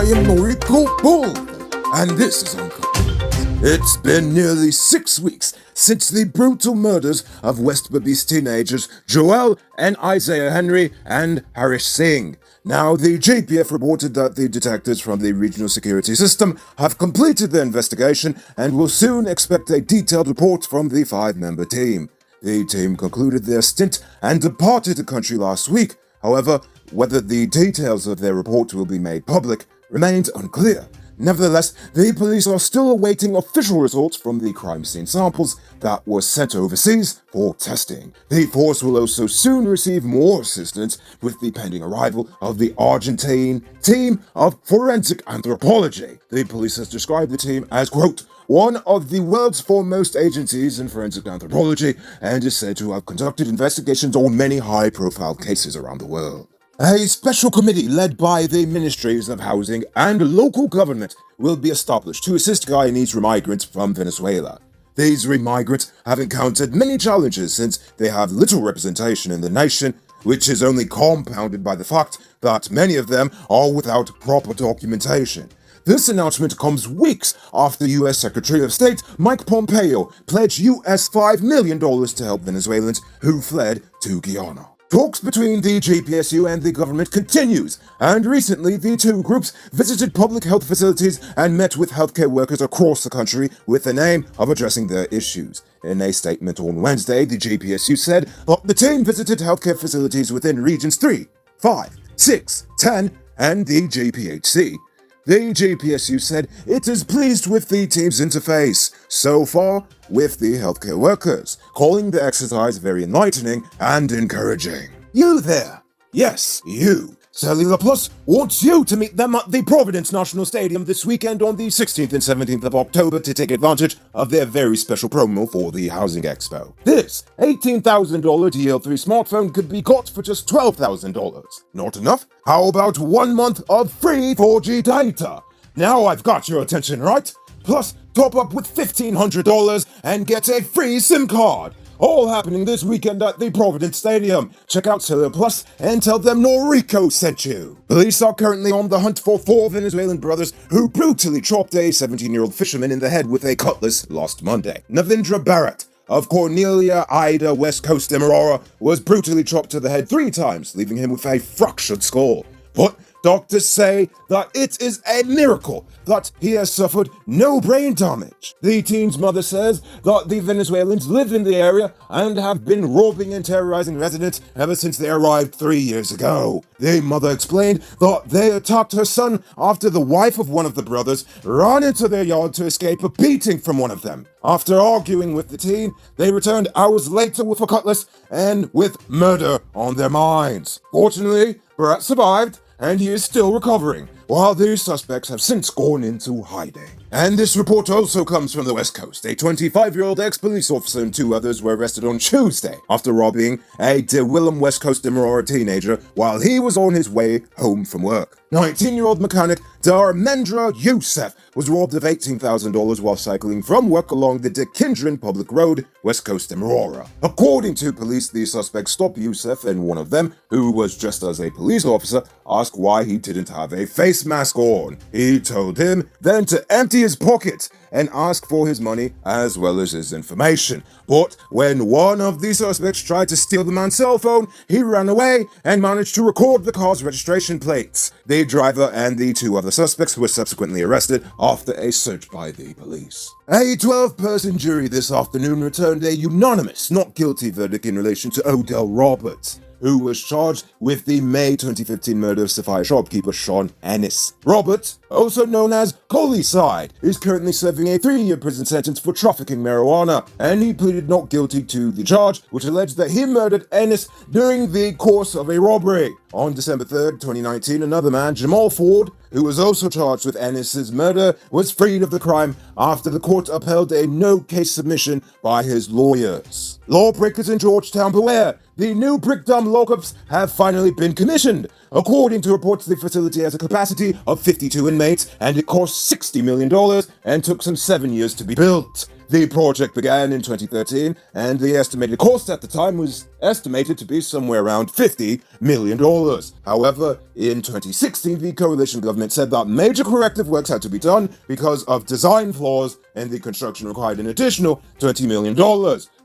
am Noriko Bull, and this is Uncut. It's been nearly 6 weeks since the brutal murders of West Berbice teenagers Joel and Isaiah Henry and Harish Singh. Now, the JPF reported that the detectives from the regional security system have completed their investigation and will soon expect a detailed report from the 5-member team. The team concluded their stint and departed the country last week. However, whether the details of their report will be made public remains unclear. Nevertheless, the police are still awaiting official results from the crime scene samples that were sent overseas for testing. The force will also soon receive more assistance with the pending arrival of the Argentine team of forensic anthropology. The police has described the team as, quote, one of the world's foremost agencies in forensic anthropology, and is said to have conducted investigations on many high-profile cases around the world. A special committee led by the Ministries of Housing and Local Government will be established to assist Guyanese migrants from Venezuela. These migrants have encountered many challenges since they have little representation in the nation, which is only compounded by the fact that many of them are without proper documentation. This announcement comes weeks after U.S. Secretary of State Mike Pompeo pledged U.S. $5 million to help Venezuelans who fled to Guyana. Talks between the GPSU and the government continues, and recently the two groups visited public health facilities and met with healthcare workers across the country with the aim of addressing their issues. In a statement on Wednesday, the GPSU said that the team visited healthcare facilities within Regions 3, 5, 6, 10, and the GPHC. The GPSU said it is pleased with the team's interface so far with the healthcare workers, calling the exercise very enlightening and encouraging. You there! Yes, you! Cellular Plus wants you to meet them at the Providence National Stadium this weekend on the 16th and 17th of October to take advantage of their very special promo for the Housing Expo. This $18,000 DL3 smartphone could be got for just $12,000. Not enough? How about 1 month of free 4G data? Now I've got your attention, right? Plus, top up with $1,500 and get a free SIM card. All happening this weekend at the Providence Stadium. Check out Cellular Plus and tell them Noriko sent you. Police are currently on the hunt for 4 Venezuelan brothers who brutally chopped a 17-year-old fisherman in the head with a cutlass last Monday. Navindra Barrett of Cornelia Ida, West Coast, Demerara, was brutally chopped to the head 3 times, leaving him with a fractured skull. But doctors say that it is a miracle that he has suffered no brain damage. The teen's mother says that the Venezuelans live in the area and have been robbing and terrorizing residents ever since they arrived 3 years ago. The mother explained that they attacked her son after the wife of one of the brothers ran into their yard to escape a beating from one of them. After arguing with the teen, they returned hours later with a cutlass and with murder on their minds. Fortunately, Barat survived, and he is still recovering, while the suspects have since gone into hiding. And this report also comes from the West Coast. A 25-year-old ex-police officer and 2 others were arrested on Tuesday after robbing a De Willem West Coast Demerara teenager while he was on his way home from work. 19-year-old mechanic Darmendra Youssef was robbed of $18,000 while cycling from work along the Dekindran Public Road, West Coast Demerara. According to police, the suspects stopped Youssef, and one of them, who was dressed as a police officer, asked why he didn't have a face mask on. He told him then to empty his pocket and ask for his money as well as his information. But when one of the suspects tried to steal the man's cell phone, he ran away and managed to record the car's registration plates. The driver and the 2 other suspects were subsequently arrested after a search by the police. A 12-person jury this afternoon returned a unanimous not guilty verdict in relation to Odell Roberts, who was charged with the May 2015 murder of Sapphire shopkeeper Sean Ennis. Roberts, also known as Coliside, is currently serving a 3-year prison sentence for trafficking marijuana, and he pleaded not guilty to the charge, which alleged that he murdered Ennis during the course of a robbery. On December 3rd, 2019, another man, Jamal Ford, who was also charged with Ennis's murder, was freed of the crime after the court upheld a no-case submission by his lawyers. Lawbreakers in Georgetown, beware! the new brick dam lockups have finally been commissioned. According to reports, the facility has a capacity of 52 inmates, and it cost $60 million and took some 7 years to be built. The project began in 2013, and the estimated cost at the time was estimated to be somewhere around $50 million. However, in 2016, the coalition government said that major corrective works had to be done because of design flaws, and the construction required an additional $20 million.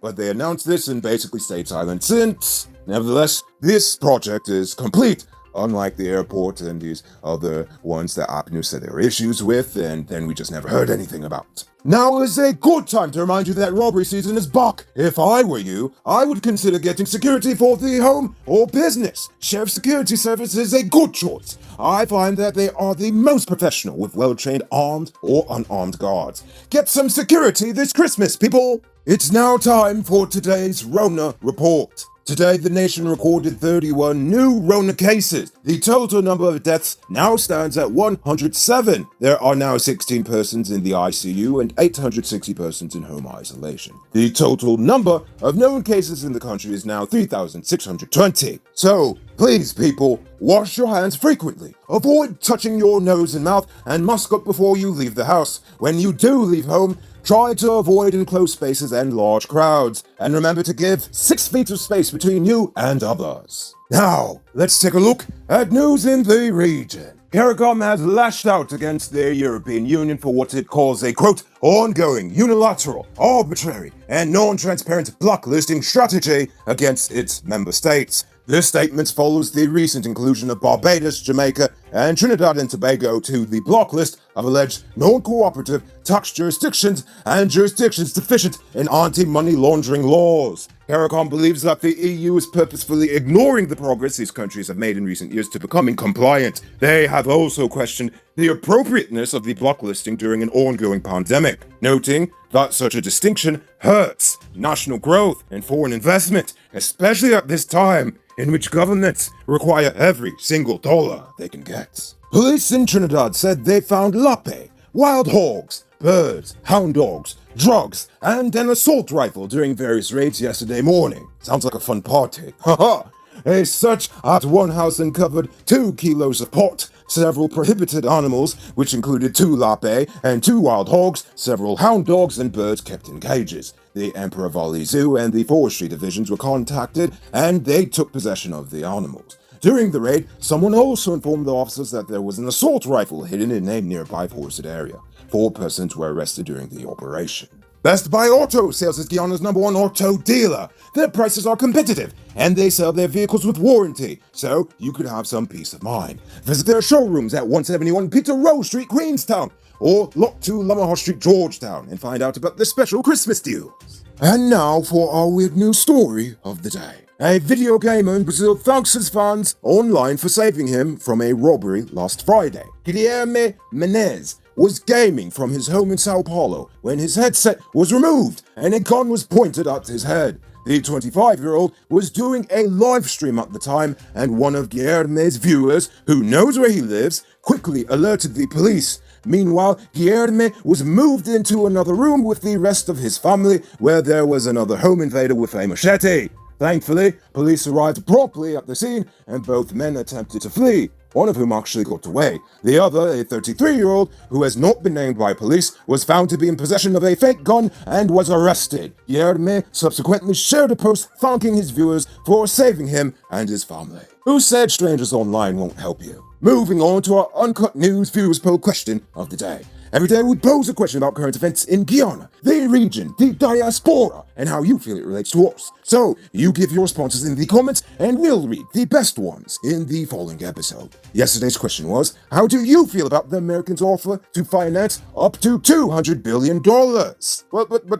But they announced this and basically stayed silent since. Nevertheless, this project is complete, unlike the airport and these other ones that APNU said there were issues with, and then we just never heard anything about. Now is a good time to remind you that robbery season is back. If I were you, I would consider getting security for the home or business. Sheriff Security Service is a good choice. I find that they are the most professional with well-trained armed or unarmed guards. Get some security this Christmas, people! It's now time for today's Rona Report. Today, the nation recorded 31 new Rona cases. The total number of deaths now stands at 107. There are now 16 persons in the ICU and 860 persons in home isolation. The total number of known cases in the country is now 3,620. So, please, people, wash your hands frequently. Avoid touching your nose and mouth, and mask up before you leave the house. When you do leave home, try to avoid enclosed spaces and large crowds, and remember to give 6 feet of space between you and others. Now, let's take a look at news in the region. CARICOM has lashed out against the European Union for what it calls a, quote, ongoing, unilateral, arbitrary, and non-transparent blacklisting strategy against its member states. This statement follows the recent inclusion of Barbados, Jamaica, and Trinidad and Tobago to the block list of alleged non-cooperative tax jurisdictions and jurisdictions deficient in anti-money laundering laws. CARICOM believes that the EU is purposefully ignoring the progress these countries have made in recent years to becoming compliant. They have also questioned the appropriateness of the blocklisting during an ongoing pandemic, noting that such a distinction hurts national growth and foreign investment, especially at this time in which governments require every single dollar they can get. Police in Trinidad said they found lape, wild hogs, birds, hound dogs, drugs, and an assault rifle during various raids yesterday morning. Sounds like a fun party. Haha! A search at one house uncovered 2 kilos of pot, several prohibited animals, which included 2 lape and 2 wild hogs, several hound dogs, and birds kept in cages. The Emperor Valley Zoo and the forestry divisions were contacted, and they took possession of the animals. During the raid, someone also informed the officers that there was an assault rifle hidden in a nearby forested area. 4 persons were arrested during the operation. Best Buy Auto Sales is Guyana's #1 auto dealer. Their prices are competitive, and they sell their vehicles with warranty, so you could have some peace of mind. Visit their showrooms at 171 Peter Rowe Street, Queenstown, or Lot 2 Lamaha Street, Georgetown, and find out about their special Christmas deals. And now for our weird news story of the day. A video gamer in Brazil thanks his fans online for saving him from a robbery last Friday. Guilherme Menezes was gaming from his home in Sao Paulo when his headset was removed and a gun was pointed at his head. The 25-year-old was doing a live stream at the time, and one of Guilherme's viewers, who knows where he lives, quickly alerted the police. Meanwhile, Guilherme was moved into another room with the rest of his family, where there was another home invader with a machete. Thankfully, police arrived promptly at the scene, and both men attempted to flee, one of whom actually got away. The other, a 33-year-old, who has not been named by police, was found to be in possession of a fake gun and was arrested. Guilherme subsequently shared a post thanking his viewers for saving him and his family. Who said strangers online won't help you? Moving on to our Uncut News Viewers Poll question of the day. Every day we pose a question about current events in Guyana, the region, the diaspora, and how you feel it relates to us. So, you give your responses in the comments, and we'll read the best ones in the following episode. Yesterday's question was, how do you feel about the Americans' offer to finance up to $200 billion?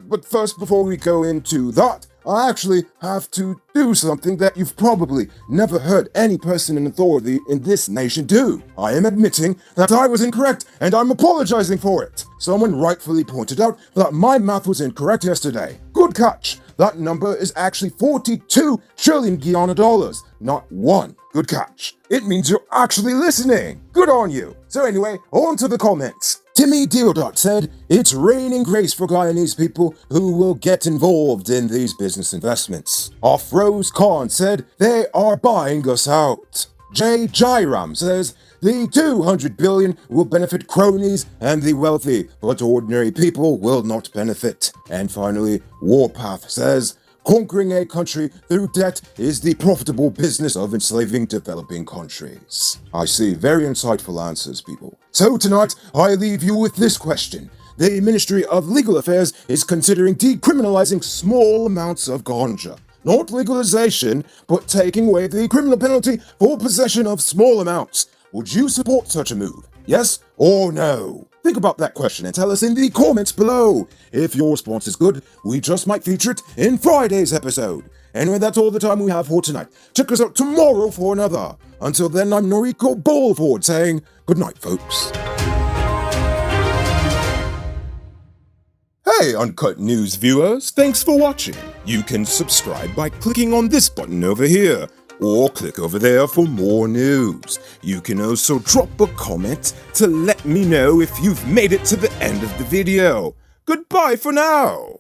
But first, before we go into that, I actually have to do something that you've probably never heard any person in authority in this nation do. I am admitting that I was incorrect, and I'm apologizing for it. Someone rightfully pointed out that my math was incorrect yesterday. Good catch. That number is actually 42 trillion Guyana dollars, not 1. Good catch. It means you're actually listening. Good on you. So anyway, on to the comments. Timmy Deodot said, "It's raining grace for Guyanese people who will get involved in these business investments." Off-Rose Khan said, "They are buying us out." Jay Jairam says, "The 200 billion will benefit cronies and the wealthy, but ordinary people will not benefit." And finally, Warpath says, "Conquering a country through debt is the profitable business of enslaving developing countries." I see, very insightful answers, people. So tonight, I leave you with this question. The Ministry of Legal Affairs is considering decriminalizing small amounts of ganja. Not legalization, but taking away the criminal penalty for possession of small amounts. Would you support such a move? Yes or no? Think about that question and tell us in the comments below. If your response is good, we just might feature it in Friday's episode. Anyway, that's all the time we have for tonight. Check us out tomorrow for another. Until then, I'm Noriko Ballford saying good night, folks. Hey Uncut News viewers, thanks for watching. You can subscribe by clicking on this button over here, or click over there for more news. You can also drop a comment to let me know if you've made it to the end of the video. Goodbye for now.